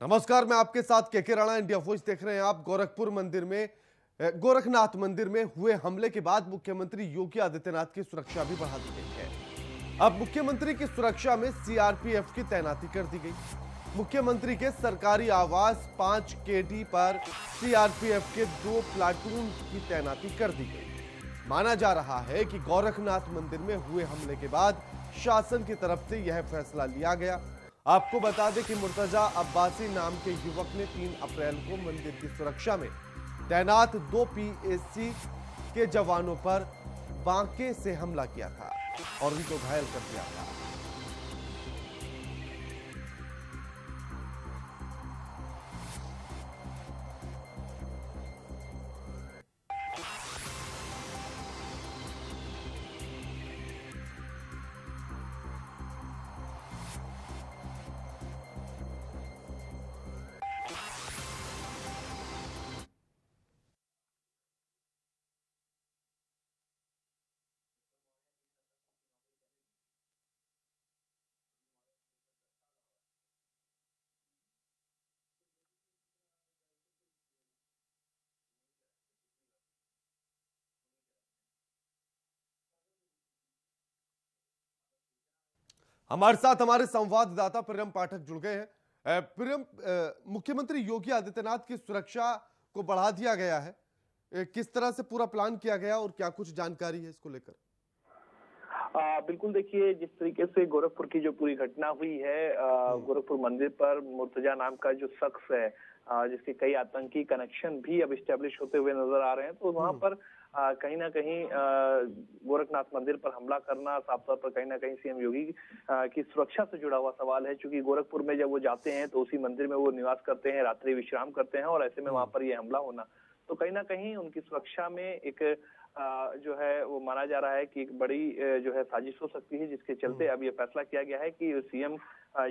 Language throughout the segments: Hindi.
नमस्कार, मैं आपके साथ केके राणा। इंडिया वॉइस देख रहे हैं आप। गोरखनाथ मंदिर में हुए हमले के बाद मुख्यमंत्री योगी आदित्यनाथ की सुरक्षा भी बढ़ा दी गई है। अब मुख्यमंत्री की सुरक्षा में सीआरपीएफ की तैनाती कर दी गई। मुख्यमंत्री के सरकारी आवास 5 केडी पर सीआरपीएफ के 2 प्लाटून की तैनाती कर दी गई। माना जा रहा है कि गोरखनाथ मंदिर में हुए हमले के बाद शासन की तरफ से यह फैसला लिया गया। आपको बता दें कि मुर्तजा अब्बासी नाम के युवक ने 3 अप्रैल को मंदिर की सुरक्षा में तैनात 2 पीएसी के जवानों पर बांके से हमला किया था और उनको घायल कर दिया था। हमारे साथ हमारे संवाददाता प्रियम पाठक जुड़ गए हैं। प्रियम, मुख्यमंत्री योगी आदित्यनाथ की सुरक्षा को बढ़ा दिया गया है। किस तरह से पूरा प्लान किया गया और क्या कुछ जानकारी है इसको लेकर? बिल्कुल, देखिए जिस तरीके से गोरखपुर की जो पूरी घटना हुई है, गोरखपुर मंदिर पर मुर्तजा नाम का जो शख्स है, जिसके कई आतंकी कनेक्शन भी अब इस्टेब्लिश होते हुए नजर आ रहे हैं, तो वहां पर कहीं ना कहीं गोरखनाथ मंदिर पर हमला करना साफ तौर पर कहीं ना कहीं सीएम योगी की सुरक्षा से जुड़ा हुआ सवाल है। क्योंकि गोरखपुर में जब वो जाते हैं तो उसी मंदिर में वो निवास करते हैं, रात्रि विश्राम करते हैं, और ऐसे में वहां पर ये हमला होना तो कहीं ना कहीं उनकी सुरक्षा में एक जो है वो माना जा रहा है कि एक बड़ी जो है साजिश हो सकती है, जिसके चलते अब ये फैसला किया गया है कि सीएम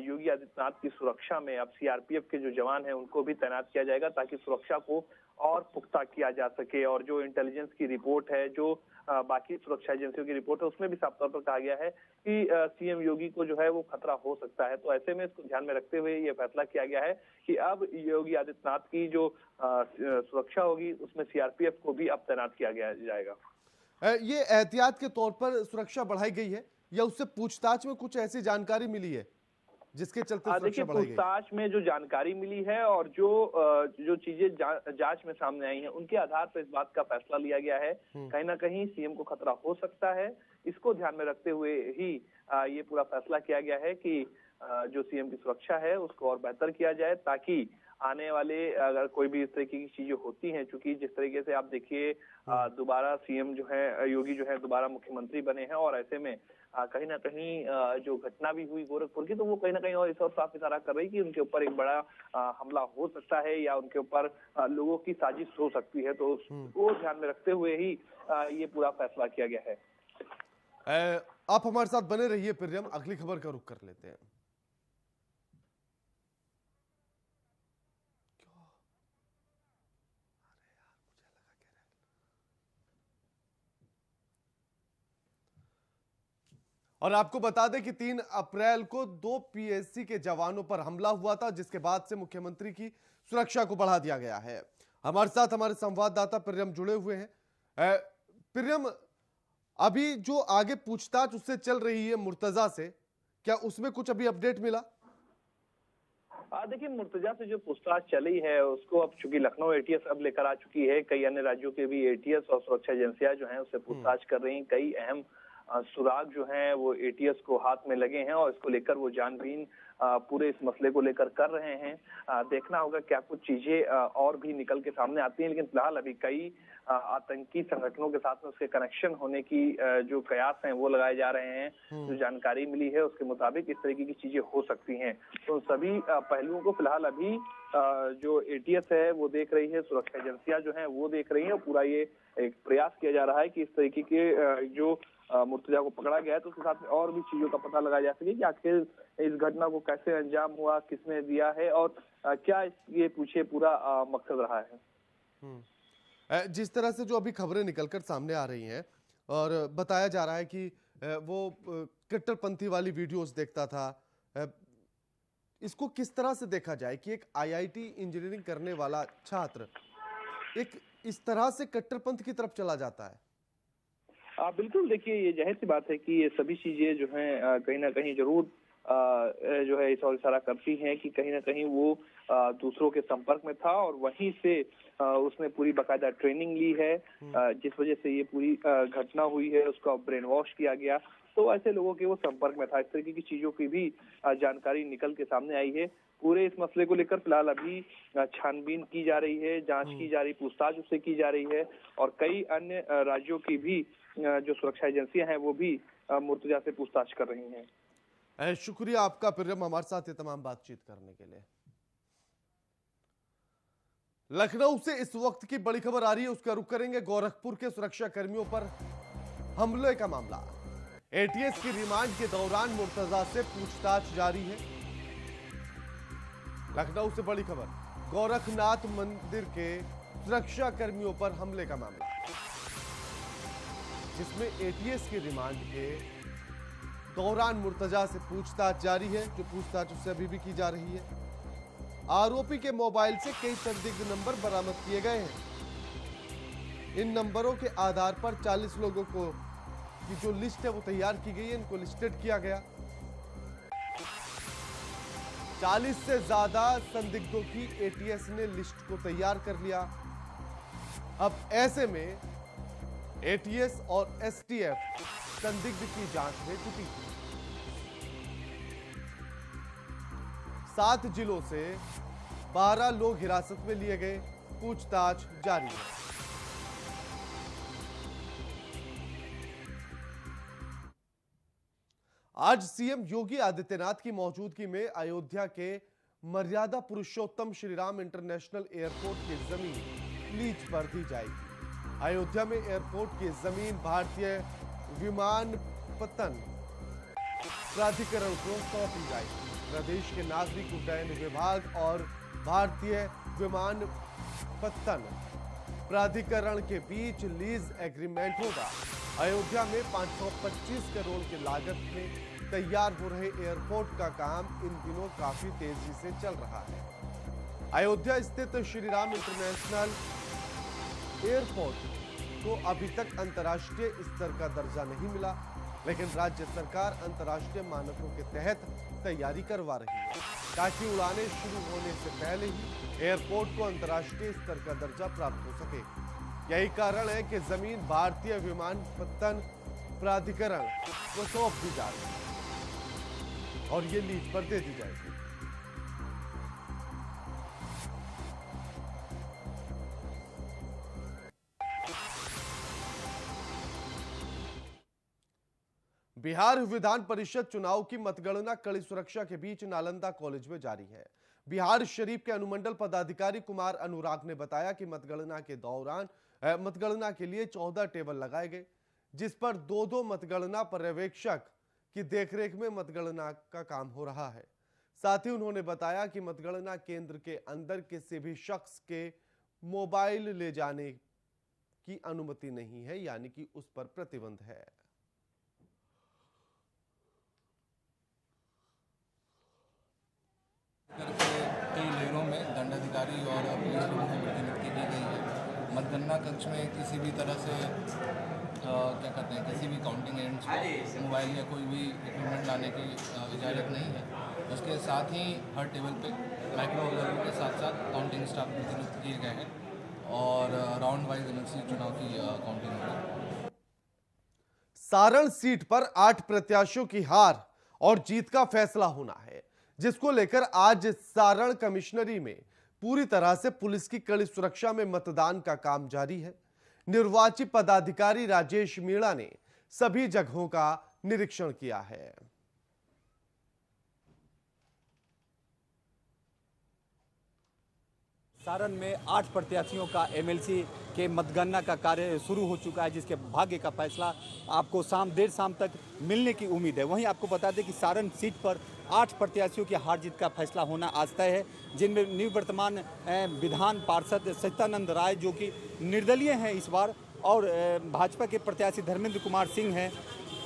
योगी आदित्यनाथ की सुरक्षा में अब सीआरपीएफ के जो जवान हैं उनको भी तैनात किया जाएगा, ताकि सुरक्षा को और पुख्ता किया जा सके। और जो इंटेलिजेंस की रिपोर्ट है, जो बाकी सुरक्षा एजेंसियों की रिपोर्ट है, उसमें भी साफ तौर पर कहा गया है कि सीएम योगी को जो है वो खतरा हो सकता है। तो ऐसे में इसको ध्यान में रखते हुए ये फैसला किया गया है कि अब योगी आदित्यनाथ की जो सुरक्षा होगी उसमें सीआरपीएफ को भी अब तैनात किया गया जाएगा। ये एहतियात के तौर पर सुरक्षा बढ़ाई गई है या उससे पूछताछ में कुछ ऐसी जानकारी मिली है जिसके चलते देखिए, सुरक्षा बढ़ाई गई? पूछताछ में जो जानकारी मिली है और जो जो चीजें जांच में सामने आई हैं, उनके आधार पर इस बात का फैसला लिया गया है। कहीं ना कहीं सीएम को खतरा हो सकता है, इसको ध्यान में रखते हुए ही ये पूरा फैसला किया गया है कि जो सीएम की सुरक्षा है उसको और बेहतर किया जाए, ताकि आने वाले अगर कोई भी इस तरीके की चीजें होती हैं, क्योंकि जिस तरीके से आप देखिए दोबारा सीएम जो है योगी जो है दोबारा मुख्यमंत्री बने हैं, और ऐसे में कहीं ना कहीं जो घटना भी हुई गोरखपुर की, तो वो कहीं ना कहीं और इस और साफ इशारा कर रही कि उनके ऊपर एक बड़ा हमला हो सकता है या उनके ऊपर लोगों की साजिश हो सकती है। तो उसको ध्यान में रखते हुए ही ये पूरा फैसला किया गया है। आप हमारे साथ बने रहिए प्रियम, अगली खबर का रुख कर लेते हैं। और आपको बता दें कि 3 अप्रैल को 2 पीएससी के जवानों पर हमला हुआ था, जिसके बाद से मुख्यमंत्री की सुरक्षा को बढ़ा दिया गया है। हमारे साथ हमारे संवाददाता प्रियम जुड़े हुए हैं। प्रियम, अभी जो आगे पूछताछ उससे चल रही है मुर्तजा से, क्या उसमें कुछ अभी अपडेट मिला? देखिए, मुर्तजा से जो पूछताछ चली है उसको अब चूंकि लखनऊ एटीएस अब लेकर आ चुकी है, कई अन्य राज्यों के भी एटीएस और सुरक्षा एजेंसियां जो हैं उससे पूछताछ कर रही हैं। कई अहम सुराग जो हैं वो एटीएस को हाथ में लगे हैं और इसको लेकर वो जानबीन पूरे इस मसले को लेकर कर रहे हैं। देखना होगा क्या कुछ चीजें और भी निकल के सामने आती हैं, लेकिन फिलहाल अभी कई आतंकी संगठनों के साथ में उसके कनेक्शन होने की जो कयास हैं वो लगाए जा रहे हैं। जो जानकारी मिली है उसके मुताबिक इस तरीके की चीजें हो सकती हैं। तो सभी पहलुओं को फिलहाल अभी जो एटीएस है वो देख रही है, सुरक्षा एजेंसियां जो हैं वो देख रही हैं, और पूरा ये एक प्रयास किया जा रहा है कि इस तरीके के जो मुर्तजा को पकड़ा गया है तो उसके साथ में और भी चीजों का पता लगाया जा सके कि आखिर इस घटना को कैसे अंजाम हुआ, किसने दिया है, और क्या ये पूछे पूरा मकसद रहा है। जिस तरह से जो अभी खबरें निकलकर सामने आ रही हैं और बताया जा रहा है कि वो कट्टरपंथी वाली वीडियोस देखता था, इसको किस तरह से देखा जाए कि एक आईआईटी इंजीनियरिंग करने वाला छात्र एक इस तरह से कट्टरपंथ की तरफ चला जाता है? बिल्कुल, देखिए ये जाहिर सी बात है कि ये सभी चीजें जो हैं कहीं ना कहीं जरूर जो है इस ओर इशारा करती हैं कि कहीं ना कहीं वो दूसरों के संपर्क में था और वहीं से उसने पूरी बाकायदा ट्रेनिंग ली है, जिस वजह से ये पूरी घटना हुई है, उसका ब्रेन वॉश किया गया। तो ऐसे लोगों के वो संपर्क में था, इस तरीके की चीजों की भी जानकारी निकल के सामने आई है। पूरे इस मसले को लेकर फिलहाल अभी छानबीन की जा रही है, जांच की जा रही, पूछताछ उससे की जा रही है और कई अन्य राज्यों की भी जो सुरक्षा एजेंसियां हैं वो भी मुर्तजा से पूछताछ कर रही हैं। शुक्रिया आपका प्रियम, हमारे साथ ये तमाम बातचीत करने के लिए। लखनऊ से इस वक्त की बड़ी खबर आ रही है, उसका रुख करेंगे। गोरखपुर के सुरक्षा कर्मियों पर हमले का मामला, एटीएस की रिमांड के दौरान मुर्तजा से पूछताछ जारी है। लखनऊ से बड़ी खबर, गोरखनाथ मंदिर के सुरक्षा कर्मियों पर हमले का मामला, जिसमें एटीएस की रिमांड के दौरान मुर्तजा से पूछताछ जारी है। जो पूछताछ उससे अभी भी की जा रही है। आरोपी के मोबाइल से कई संदिग्ध नंबर बरामद किए गए हैं। इन नंबरों के आधार पर 40 लोगों को की जो लिस्ट है वो तैयार की गई है, इनको लिस्टेड किया गया। 40 से ज्यादा संदिग्धों की एटीएस ने लिस्ट को तैयार कर लिया। अब ऐसे में एटीएस और एसटीएफ संदिग्ध की जांच में जुटी। 7 जिलों से 12 लोग हिरासत में लिए गए, पूछताछ जारी है। आज सीएम योगी आदित्यनाथ की मौजूदगी में अयोध्या के मर्यादा पुरुषोत्तम श्रीराम इंटरनेशनल एयरपोर्ट की जमीन लीज पर दी जाएगी। अयोध्या में एयरपोर्ट की जमीन भारतीय विमानपत्तन प्राधिकरण को सौंपी जाएगी। प्रदेश के नागरिक उड्डयन विभाग और भारतीय विमानपत्तन प्राधिकरण के बीच लीज एग्रीमेंट होगा। अयोध्या में 525 करोड़ की लागत में तैयार हो रहे एयरपोर्ट का काम इन दिनों काफी तेजी से चल रहा है। अयोध्या स्थित श्रीराम इंटरनेशनल एयरपोर्ट को अभी तक अंतर्राष्ट्रीय स्तर का दर्जा नहीं मिला, लेकिन राज्य सरकार अंतर्राष्ट्रीय मानकों के तहत तैयारी करवा रही है ताकि उड़ानें शुरू होने से पहले ही एयरपोर्ट को अंतर्राष्ट्रीय स्तर का दर्जा प्राप्त हो सके। यही कारण है कि जमीन भारतीय विमानपत्तन प्राधिकरण को सौंप दी जा रही है और ये लीज पर दे दी जाएगी। बिहार विधान परिषद चुनाव की मतगणना कड़ी सुरक्षा के बीच नालंदा कॉलेज में जारी है। बिहार शरीफ के अनुमंडल पदाधिकारी कुमार अनुराग ने बताया कि मतगणना के दौरान मतगणना के लिए 14 टेबल लगाए गए, जिस पर 2-2 मतगणना पर्यवेक्षक की देखरेख में मतगणना का काम हो रहा है। साथ ही उन्होंने बताया कि मतगणना केंद्र के अंदर किसी भी शख्स के मोबाइल ले जाने की अनुमति नहीं है, यानी कि उस पर प्रतिबंध है। कई लेयरों में दंडाधिकारी और पुलिस लोगों की प्रतिनियुक्ति की गई है। मतगणना कक्ष में किसी भी तरह से क्या कहते हैं, किसी भी काउंटिंग एजेंट्स को मोबाइल या कोई भी इक्विपमेंट लाने की इजाज़त नहीं है। उसके साथ ही हर टेबल पे माइक्रो ऑब्जर्वर के साथ साथ काउंटिंग स्टाफ प्रतिनियुक्त किए गए हैं और राउंड वाइज एमएलसी चुनाव की काउंटिंग होगी। सारण सीट पर 8 प्रत्याशियों की हार और जीत का फैसला होना है, जिसको लेकर आज सारण कमिश्नरी में पूरी तरह से पुलिस की कड़ी सुरक्षा में मतदान का काम जारी है। निर्वाचित पदाधिकारी राजेश मीणा ने सभी जगहों का निरीक्षण किया है। सारण में 8 प्रत्याशियों का एमएलसी के मतगणना का कार्य शुरू हो चुका है, जिसके भाग्य का फैसला आपको देर शाम तक मिलने की उम्मीद है। वहीं आपको बता दें कि सारण सीट पर 8 प्रत्याशियों की हार जीत का फैसला होना आज तय है, जिनमें निवर्तमान विधान पार्षद सचिदानंद राय जो कि निर्दलीय हैं इस बार, और भाजपा के प्रत्याशी धर्मेंद्र कुमार सिंह हैं,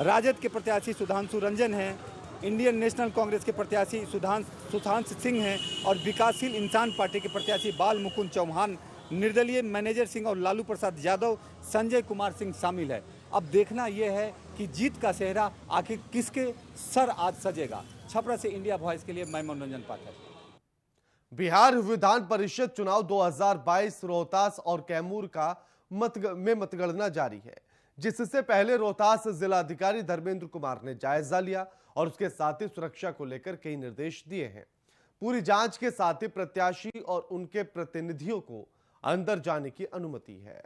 राजद के प्रत्याशी सुधांशु रंजन हैं, इंडियन नेशनल कांग्रेस के प्रत्याशी सुशांत सिंह हैं और विकासशील इंसान पार्टी के प्रत्याशी बाल मुकुंद चौहान, निर्दलीय मैनेजर सिंह और लालू प्रसाद यादव, संजय कुमार सिंह शामिल है। अब देखना यह है कि जीत का सेहरा आखिर किसके सर आज सजेगा। छपरा से इंडिया वॉइस के लिए मैं मनोरंजन पाठक। बिहार विधान परिषद चुनाव 2022 रोहतास और कैमूर का मतगणना जारी है, जिससे पहले रोहतास जिलाधिकारी धर्मेंद्र कुमार ने जायजा लिया और उसके साथ ही सुरक्षा को लेकर कई निर्देश दिए हैं। पूरी जांच के साथ ही प्रत्याशी और उनके प्रतिनिधियों को अंदर जाने की अनुमति है।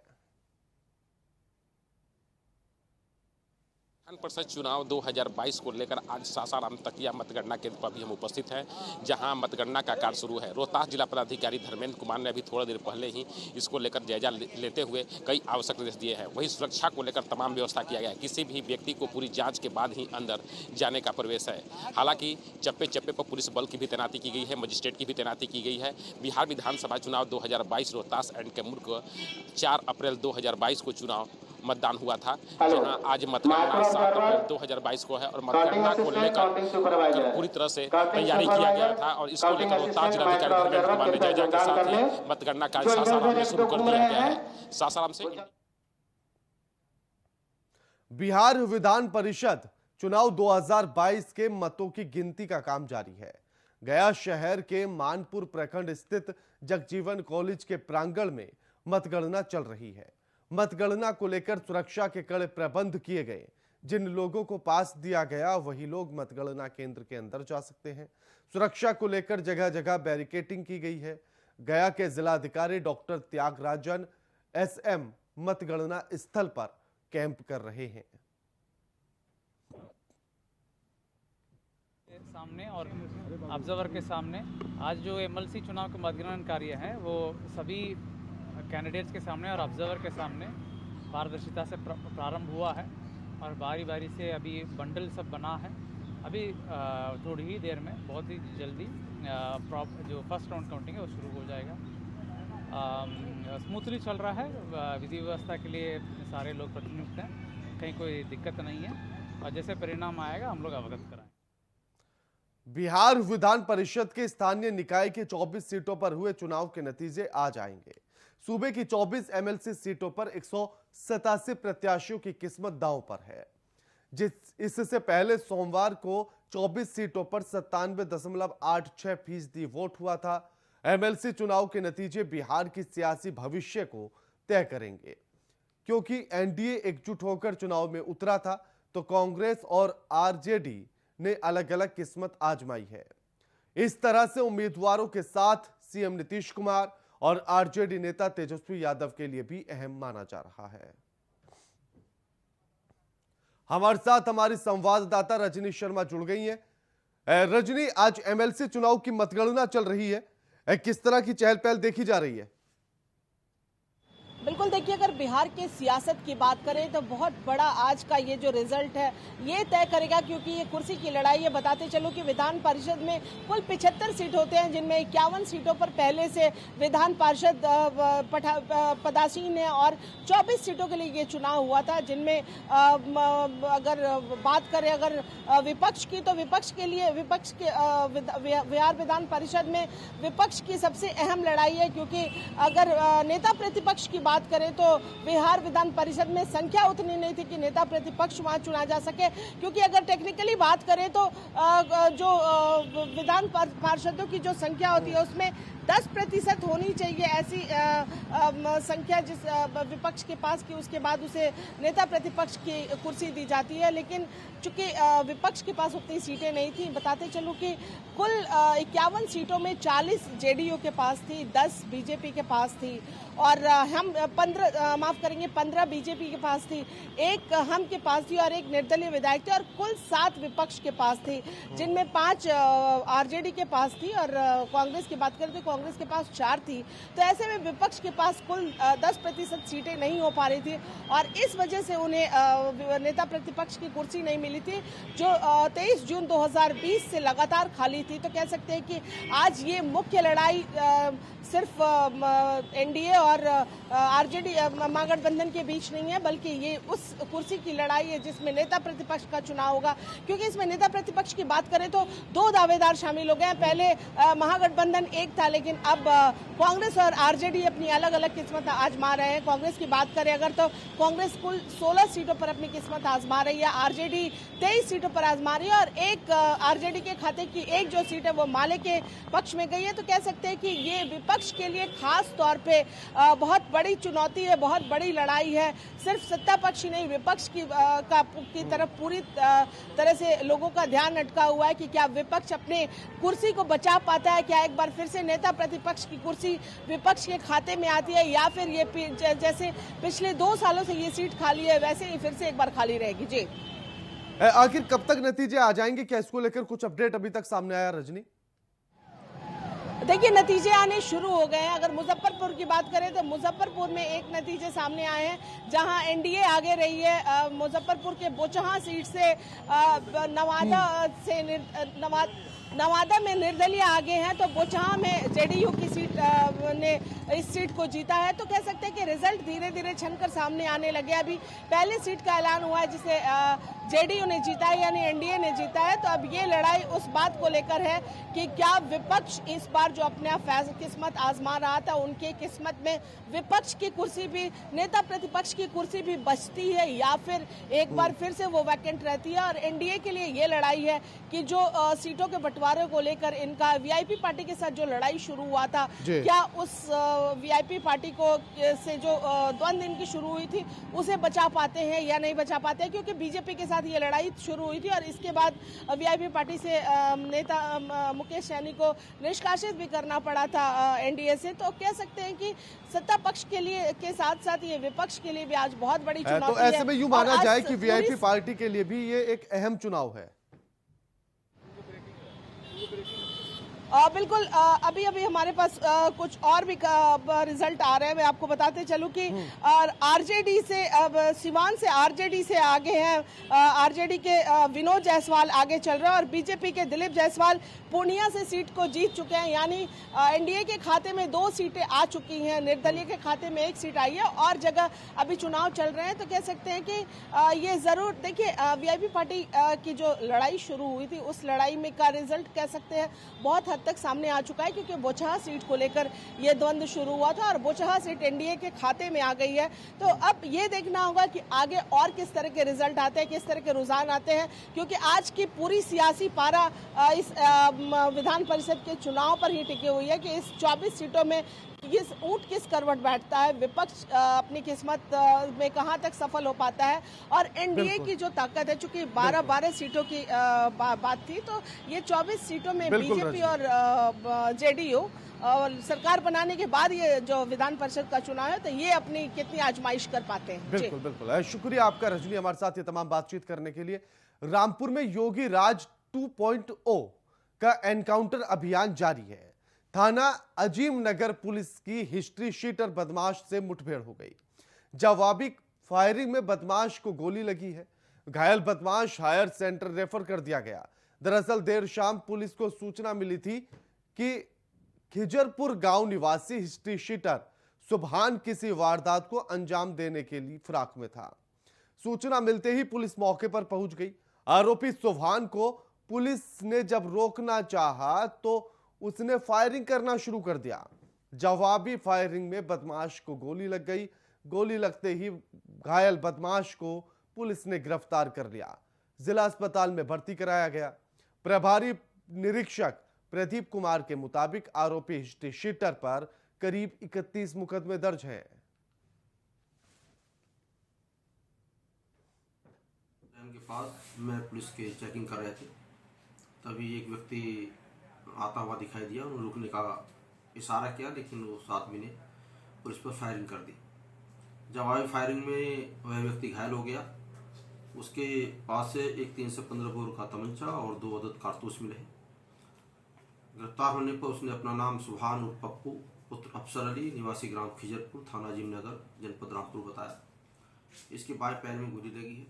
विधान परिषद चुनाव 2022 को लेकर आज सासाराम तकिया मतगणना केंद्र पर भी हम उपस्थित हैं, जहां मतगणना का कार्य शुरू है। रोहतास जिला पदाधिकारी धर्मेंद्र कुमार ने अभी थोड़ा देर पहले ही इसको लेकर जायजा लेते हुए कई आवश्यक निर्देश दिए हैं। वहीं सुरक्षा को लेकर तमाम व्यवस्था किया गया है। किसी भी व्यक्ति को पूरी जांच के बाद ही अंदर जाने का प्रवेश है। हालांकि चप्पे चप्पे पर पुलिस बल की भी तैनाती की गई है, मजिस्ट्रेट की भी तैनाती की गई है। बिहार विधानसभा चुनाव 2022 रोहतास एंड कैमूर को 4 अप्रैल 2022 को चुनाव मतदान हुआ था, जहां आज मतगणना 7 अप्रैल 2022 को है और मतगणना को लेकर पूरी तरह से तैयारी किया गया था और इसको लेकर रोहतास जिलाधिकारी धर्मेंद्र कुमार ने जायजा के साथ ही मतगणना कार्य सासाराम में शुरू कर दिया गया है। सासाराम से बिहार विधान परिषद चुनाव 2022 के मतों की गिनती का काम जारी है। गया शहर के मानपुर प्रखंड स्थित जगजीवन कॉलेज के प्रांगण में मतगणना चल रही है। मतगणना को लेकर सुरक्षा के कड़े प्रबंध किए गए। जिन लोगों को पास दिया गया वही लोग मतगणना केंद्र के अंदर जा सकते हैं। सुरक्षा को लेकर जगह जगह बैरिकेडिंग की गई है। गया के जिलाधिकारी डॉक्टर त्यागराजन एसएम मतगणना स्थल पर कैंप कर रहे हैं। सामने और ऑब्जर्वर के सामने आज जो एमएलसी चुनाव का मतगणना कार्य है वो सभी कैंडिडेट्स के सामने और ऑब्जर्वर के सामने पारदर्शिता से प्रारंभ हुआ है और बारी बारी से अभी बंडल सब बना है। अभी थोड़ी ही देर में बहुत ही जल्दी जो फर्स्ट राउंड काउंटिंग है वो शुरू हो जाएगा। स्मूथली चल रहा है। विधि व्यवस्था के लिए सारे लोग प्रतिनियुक्त हैं, कहीं कोई दिक्कत नहीं है और जैसे परिणाम आएगा हम लोग अवगत कराएंगे। बिहार विधान परिषद के स्थानीय निकाय की 24 सीटों पर हुए चुनाव के नतीजे आज आएंगे। सूबे की 24 एमएलसी सीटों पर 187 प्रत्याशियों की किस्मत दांव पर है। इससे पहले सोमवार को 24 सीटों पर 97.86% वोट हुआ था। एमएलसी चुनाव के नतीजे बिहार की सियासी भविष्य को तय करेंगे। क्योंकि एनडीए एकजुट होकर चुनाव में उतरा था, तो कांग्रेस और आरजेडी ने अलग अलग किस्मत आजमाई है। इस तरह से उम्मीदवारों के साथ सीएम नीतीश कुमार और आरजेडी नेता तेजस्वी यादव के लिए भी अहम माना जा रहा है। हमारे साथ हमारी संवाददाता रजनी शर्मा जुड़ गई हैं। रजनी, आज एमएलसी चुनाव की मतगणना चल रही है, किस तरह की चहल पहल देखी जा रही है? बिल्कुल, देखिए अगर बिहार के सियासत की बात करें तो बहुत बड़ा आज का ये जो रिजल्ट है ये तय करेगा, क्योंकि ये कुर्सी की लड़ाई है। बताते चलो कि विधान परिषद में कुल 75 सीट होते हैं, जिनमें 51 सीटों पर पहले से विधान पार्षद पदासीन है और 24 सीटों के लिए ये चुनाव हुआ था, जिनमें अगर बात करें अगर विपक्ष की, तो विपक्ष के बिहार विधान परिषद में विपक्ष की सबसे अहम लड़ाई है। क्योंकि अगर नेता प्रतिपक्ष की बात करें तो बिहार विधान परिषद में संख्या उतनी नहीं थी कि नेता प्रतिपक्ष वहां चुना जा सके। क्योंकि अगर टेक्निकली बात करें तो जो विधान पार्षदों की जो संख्या होती है उसमें 10% होनी चाहिए ऐसी संख्या जिस विपक्ष के पास की, उसके बाद उसे नेता प्रतिपक्ष की कुर्सी दी जाती है। लेकिन चूंकि विपक्ष के पास उतनी सीटें नहीं थी, बताते चलूं कि कुल 51 सीटों में 40 जेडीयू के पास थी, 10 बीजेपी के पास थी और हम 15 बीजेपी के पास थी, 1 हम के पास थी और 1 निर्दलीय विधायक थे और कुल 7 विपक्ष के पास थी, जिनमें 5 आरजेडी के पास थी। और कांग्रेस की बात करें तो कांग्रेस के पास 4 थी। तो ऐसे में विपक्ष के पास कुल 10% सीटें नहीं हो पा रही थी और इस वजह से उन्हें नेता प्रतिपक्ष की कुर्सी नहीं मिली थी, जो 23 जून 2020 से लगातार खाली थी। तो कह सकते हैं कि आज ये मुख्य लड़ाई सिर्फ एनडीए और आरजेडी महागठबंधन के बीच नहीं है, बल्कि ये उस कुर्सी की लड़ाई है जिसमें नेता प्रतिपक्ष का चुनाव होगा। क्योंकि इसमें नेता प्रतिपक्ष की बात करें तो 2 दावेदार शामिल हो गए हैं। पहले महागठबंधन एक था, लेकिन अब कांग्रेस और आरजेडी अपनी अलग अलग किस्मत आजमा रहे हैं। कांग्रेस की बात करें अगर तो कांग्रेस कुल 16 सीटों पर अपनी किस्मत आजमा रही है, आरजेडी 23 सीटों पर आजमा रही है और एक आरजेडी के खाते की एक जो सीट है वो माले के पक्ष में गई है। तो कह सकते हैं कि ये विपक्ष के लिए खास तौर पे बहुत बड़ी चुनौती है, बहुत बड़ी लड़ाई है। सिर्फ सत्ता पक्ष ही नहीं, विपक्ष की तरफ पूरी तरह से लोगों का ध्यान अटका हुआ है कि क्या विपक्ष अपने कुर्सी को बचा पाता है, क्या एक बार फिर से नेता प्रतिपक्ष की कुर्सी विपक्ष के खाते में आती है, या फिर ये जैसे पिछले 2 सालों से ये सीट खाली है वैसे ही फिर से एक बार खाली रहेगी। जी, आखिर कब तक नतीजे आ जाएंगे? क्या इसको लेकर कुछ अपडेट अभी तक सामने आया रजनी? देखिए, नतीजे आने शुरू हो गए हैं। अगर मुजफ्फरपुर की बात करें तो मुजफ्फरपुर में एक नतीजे सामने आए हैं जहां एनडीए आगे रही है। मुजफ्फरपुर के बोचहा सीट से नवादा में निर्दलीय आगे हैं, तो बोचहा में जेडीयू की सीट ने इस सीट को जीता है। तो कह सकते हैं कि रिजल्ट धीरे धीरे छनकर सामने आने लगे। अभी पहले सीट का ऐलान हुआ है जिसे जेडीयू ने जीता है, यानी एनडीए ने जीता है। तो अब ये लड़ाई उस बात को लेकर है कि क्या विपक्ष इस बार जो अपने किस्मत आजमा रहा था, उनके किस्मत में विपक्ष की कुर्सी भी, नेता प्रतिपक्ष की कुर्सी भी बचती है, या फिर एक बार फिर से वो वैकेंट रहती है। और एनडीए के लिए ये लड़ाई है कि जो सीटों के बंटवारे को लेकर इनका वीआईपी पार्टी के साथ जो लड़ाई शुरू हुआ था, क्या उस वीआईपी पार्टी को से जो द्वंद्व इनकी शुरू हुई थी उसे बचा पाते हैं या नहीं बचा पाते हैं? क्योंकि बीजेपी के साथ ये लड़ाई शुरू हुई थी और इसके बाद वीआईपी पार्टी से नेता मुकेश सैनी को निष्कासित भी करना पड़ा था एनडीए से। तो कह सकते हैं कि सत्ता पक्ष के लिए के साथ साथ ये विपक्ष के लिए भी आज बहुत बड़ी चुनौती है। तो ऐसे में यूं माना जाए कि वीआईपी पार्टी के लिए भी ये एक अहम चुनाव है। बिल्कुल, अभी हमारे पास कुछ और भी रिजल्ट आ रहे हैं। मैं आपको बताते चलूं कि आरजेडी से, अब सिवान से आरजेडी से आगे हैं। आरजेडी के विनोद जायसवाल आगे चल रहे हैं और बीजेपी के दिलीप जायसवाल पूर्णिया से सीट को जीत चुके हैं। यानी एनडीए के खाते में 2 सीटें आ चुकी हैं, निर्दलीय के खाते में 1 सीट आई है और जगह अभी चुनाव चल रहे हैं। तो कह सकते हैं कि ये जरूर, देखिए, वीआईपी पार्टी की जो लड़ाई शुरू हुई थी उस लड़ाई में का रिजल्ट कह सकते हैं बहुत तक सामने आ चुका है, क्योंकि बोचहा सीट को लेकर यह द्वंद्व शुरू हुआ था और बोचहा सीट एनडीए के खाते में आ गई है। तो अब ये देखना होगा कि आगे और किस तरह के रिजल्ट आते हैं, किस तरह के रुझान आते हैं, क्योंकि आज की पूरी सियासी पारा इस विधान परिषद के चुनाव पर ही टिकी हुई है कि इस 24 सीटों में इस ऊंट किस करवट बैठता है, विपक्ष अपनी किस्मत में कहां तक सफल हो पाता है। और एनडीए की जो ताकत है, चूंकि 12 सीटों की बात थी, तो ये 24 सीटों में बीजेपी और जेडीयू और सरकार बनाने के बाद ये जो विधान परिषद का चुनाव है, तो ये अपनी कितनी आजमाइश कर पाते हैं। बिल्कुल बिल्कुल, शुक्रिया आपका रजनी, हमारे साथ ये तमाम बातचीत करने के लिए। रामपुर में योगी राज 2.0 का एनकाउंटर अभियान जारी है। थाना अजीम नगर पुलिस की हिस्ट्री शीटर बदमाश से मुठभेड़ हो गई। जवाबी फायरिंग में बदमाश को गोली लगी है। घायल बदमाश हायर सेंटर रेफर कर दिया गया। दरअसल देर शाम पुलिस को सूचना मिली थी कि खिजरपुर गांव निवासी हिस्ट्री शीटर सुभान किसी वारदात को अंजाम देने के लिए फिराक में था। सूचना मिलते ही पुलिस मौके पर पहुंच गई। आरोपी सुभान को पुलिस ने जब रोकना चाहा तो उसने फायरिंग करना शुरू कर दिया। जवाबी फायरिंग में बदमाश को गोली लग गई। गोली लगते ही घायल बदमाश को पुलिस ने गिरफ्तार कर लिया, जिला अस्पताल में भर्ती कराया गया। प्रभारी निरीक्षक प्रदीप कुमार के मुताबिक आरोपी हिस्ट्री शीटर पर करीब 31 मुकदमे दर्ज हैं। के पास मैं पुलिस के चेकिंग कर रहे थे, तभी एक व्यक्ति आता हुआ दिखाई दिया। उन्होंने रुकने का इशारा किया, लेकिन उस आदमी ने पुलिस पर फायरिंग कर दी। जवाबी फायरिंग में वह व्यक्ति घायल हो गया। उसके पास से एक 315 बोर का तमंचा और 2 अदद कारतूस मिले। गिरफ्तार होने पर उसने अपना नाम सुभान उर्फ पप्पू पुत्र अफसर अली निवासी ग्राम खिजरपुर थाना जिमनगर जनपद रामपुर बताया। इसके बाएं पैर में गोली लगी है।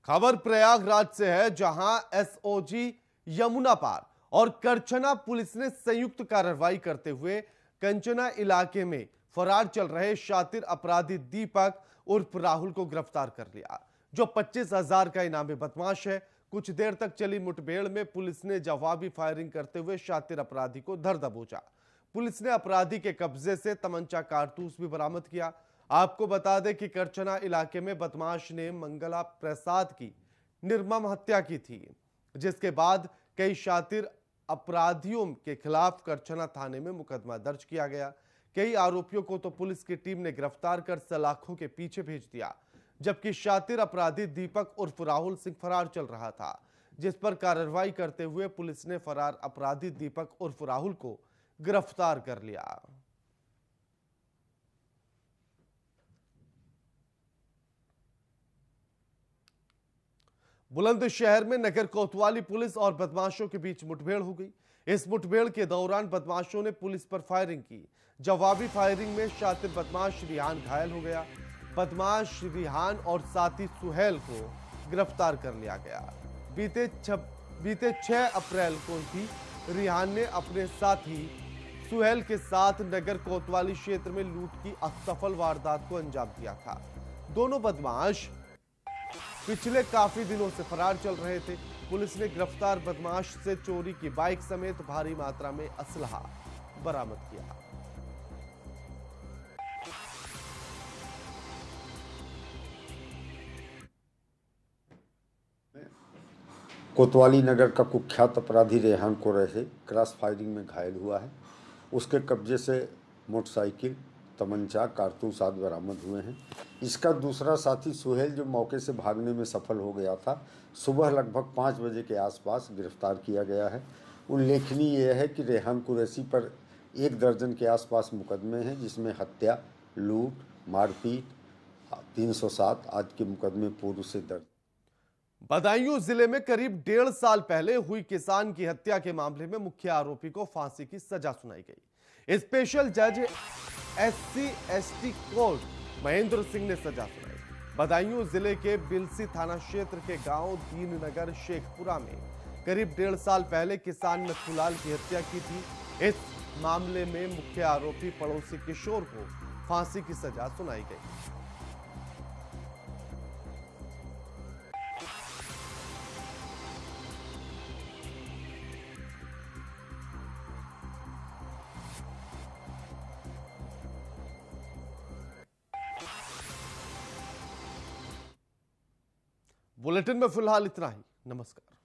खबर प्रयागराज से है, जहां एसओजी यमुना पार और करछना पुलिस ने संयुक्त कार्रवाई करते हुए कंचना इलाके में फरार चल रहे शातिर अपराधी दीपक उर्फ राहुल को गिरफ्तार कर लिया, जो 25,000 का इनामी बदमाश है। कुछ देर तक चली मुठभेड़ में पुलिस ने जवाबी फायरिंग करते हुए शातिर अपराधी को धर दबोचा। पुलिस ने अपराधी के कब्जे से तमंचा कारतूस भी बरामद किया। आपको बता दें कि करछना इलाके में बदमाश ने मंगला प्रसाद की निर्मम हत्या की थी, जिसके बाद कई शातिर अपराधियों के खिलाफ करछना थाने में मुकदमा दर्ज किया गया। कई आरोपियों को तो पुलिस की टीम ने गिरफ्तार कर सलाखों के पीछे भेज दिया, जबकि शातिर अपराधी दीपक उर्फ राहुल सिंह फरार चल रहा था, जिस पर कार्रवाई करते हुए पुलिस ने फरार अपराधी दीपक उर्फ राहुल को गिरफ्तार कर लिया। बुलंदशहर में नगर कोतवाली पुलिस और बदमाशों के बीच मुठभेड़ हो गई। इस मुठभेड़ के दौरान बदमाशों ने पुलिस पर फायरिंग की। जवाबी फायरिंग में शातिर बदमाश रिहान घायल हो गया। बदमाश रिहान और साथी सुहेल को गिरफ्तार कर लिया गया। बीते 6 अप्रैल को भी रिहान ने अपने साथी सुहेल के साथ नगर कोतवाली क्षेत्र में लूट की असफल वारदात को अंजाम दिया था। दोनों बदमाश पिछले काफी दिनों से फरार चल रहे थे। पुलिस ने गिरफ्तार बदमाश से चोरी की बाइक समेत भारी मात्रा में असलहा बरामद किया। कोतवाली नगर का कुख्यात अपराधी रेहान कुरैशी क्रॉस फायरिंग में घायल हुआ है। उसके कब्जे से मोटरसाइकिल, तमंचा, कारतूस आदि बरामद हुए हैं। इसका दूसरा साथी सुहेल, जो मौके से भागने में सफल हो गया था, सुबह लगभग 5 बजे के आसपास गिरफ्तार किया गया है। उल्लेखनीय यह है कि रेहान कुरैशी पर 1 दर्जन के आसपास मुकदमे हैं, जिसमें हत्या, लूट, मारपीट, 307 आदि के मुकदमे पूर्व से दर्ज। बदायूं जिले में करीब 1.5 साल पहले हुई किसान की हत्या के मामले में मुख्य आरोपी को फांसी की सजा सुनाई गई। स्पेशल जज SC/ST कोर्ट महेंद्र सिंह ने सजा सुनाई। बदायूं जिले के बिलसी थाना क्षेत्र के गांव दीननगर शेखपुरा में करीब 1.5 साल पहले किसान नथुलाल की हत्या की थी। इस मामले में मुख्य आरोपी पड़ोसी किशोर को फांसी की सजा सुनाई गई। बुलेटिन में फिलहाल इतना ही। नमस्कार।